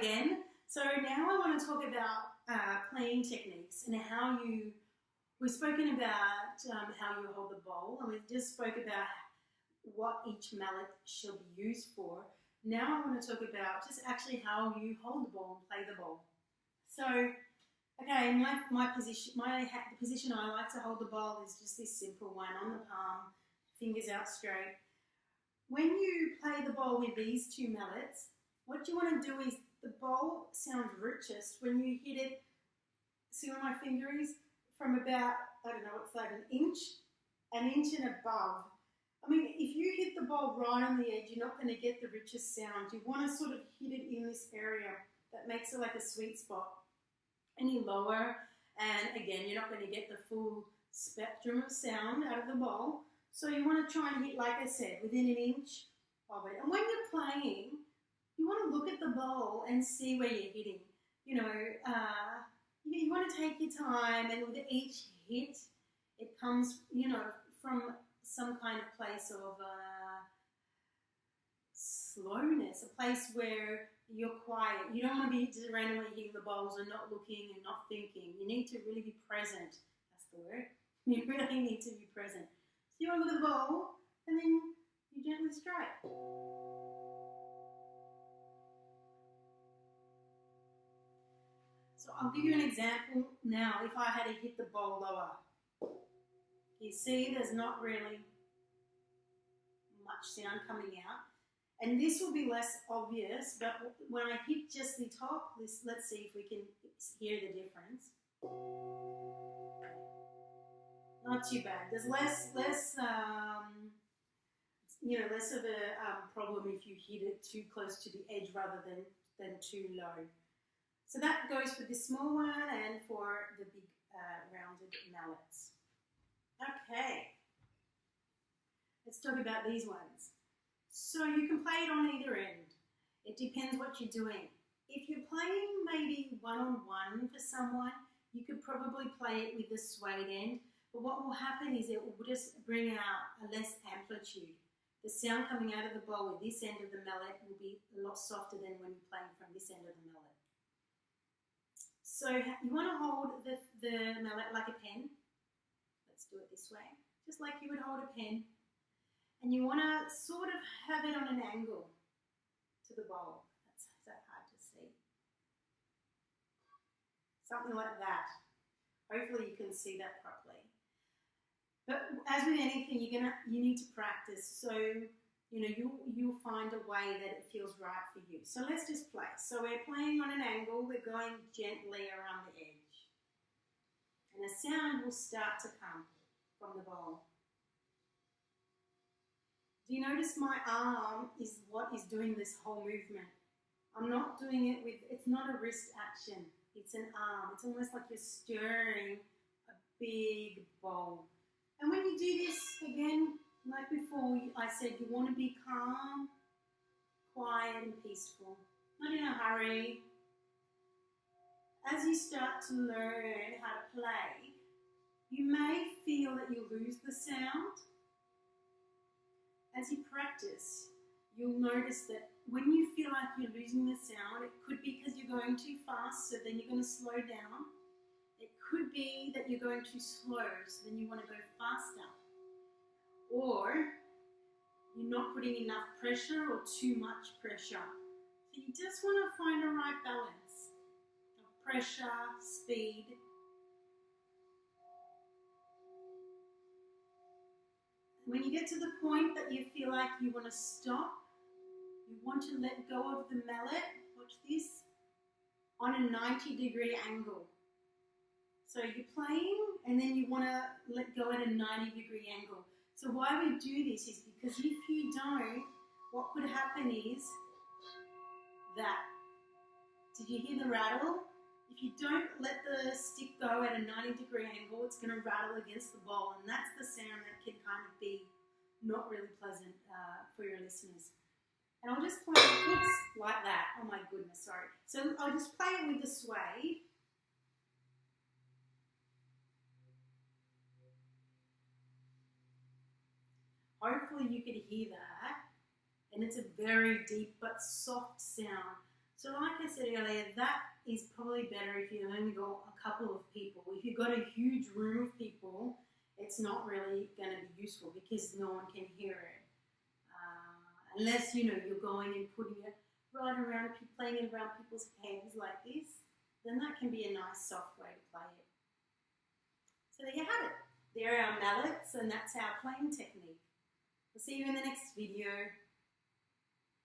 again. So now I want to talk about playing techniques and we've spoken about how you hold the bowl, and we've just spoke about what each mallet should be used for. Now I want to talk about just actually how you hold the ball and play the ball. So, okay, the position I like to hold the ball is just this simple one, on the palm, fingers out straight. When you play the ball with these two mallets, what you want to do is the bowl sounds richest when you hit it, see where my finger is, from about, I don't know, it's like an inch and above. I mean, if you hit the ball right on the edge, you're not going to get the richest sound. You want to sort of hit it in this area that makes it like a sweet spot. Any lower, and again, you're not going to get the full spectrum of sound out of the bowl. So you want to try and hit, like I said, within an inch of it. And when you're playing, you want to look at the bowl and see where you're hitting. You know, you want to take your time, and with each hit, it comes, you know, from some kind of place of slowness, a place where you're quiet. You don't want to be just randomly hitting the bowls and not looking and not thinking. You need to really be present. That's the word. You really need to be present. So you want to look at the bowl, and then you gently strike. So I'll give you an example now. If I had to hit the bowl lower, you see there's not really much sound coming out. And this will be less obvious, but when I hit just the top, let's see if we can hear the difference. Not too bad. There's less of a problem if you hit it too close to the edge rather than too low. So that goes for the small one and for the big rounded mallets. Okay, let's talk about these ones. So you can play it on either end. It depends what you're doing. If you're playing maybe one-on-one for someone, you could probably play it with the suede end, but what will happen is it will just bring out a less amplitude. The sound coming out of the bowl with this end of the mallet will be a lot softer than when you're playing from this end of the mallet. So you want to hold the mallet like a pen. Let's do it this way, just like you would hold a pen. And you want to sort of have it on an angle to the bowl. Is that hard to see? Something like that. Hopefully you can see that properly. But as with anything, you need to practice. So you'll find a way that it feels right for you. So let's just play. So we're playing on an angle. We're going gently around the edge, and a sound will start to come from the bowl. Do you notice my arm is what is doing this whole movement? I'm not doing it with, it's not a wrist action, it's an arm. It's almost like you're stirring a big bowl. And when you do this, again, like before, I said you want to be calm, quiet and peaceful, not in a hurry. As you start to learn how to play, you may feel that you lose the sound. As you practice, you'll notice that when you feel like you're losing the sound, it could be because you're going too fast, so then you're going to slow down. It could be that you're going too slow, so then you want to go faster. Or you're not putting enough pressure or too much pressure. So you just want to find the right balance of pressure, speed. When you get to the point that you feel like you want to stop, you want to let go of the mallet, watch this, on a 90-degree angle. So you're playing and then you want to let go at a 90-degree angle. So why we do this is because if you don't, what could happen is that, did you hear the rattle? If you don't let the stick go at a 90-degree angle, it's going to rattle against the bowl, and that's the sound that can kind of be not really pleasant for your listeners. And I'll just play it like that. Oh my goodness, sorry. So I'll just play it with the suede. Hopefully you can hear that. And it's a very deep but soft sound. So like I said earlier, that is probably better if you've only got a couple of people. If you've got a huge room of people, it's not really going to be useful because no one can hear it. Unless, you know, you're going and putting it right around, playing it around people's heads like this, then that can be a nice soft way to play it. So there you have it. There are our mallets, and that's our playing technique. We'll see you in the next video.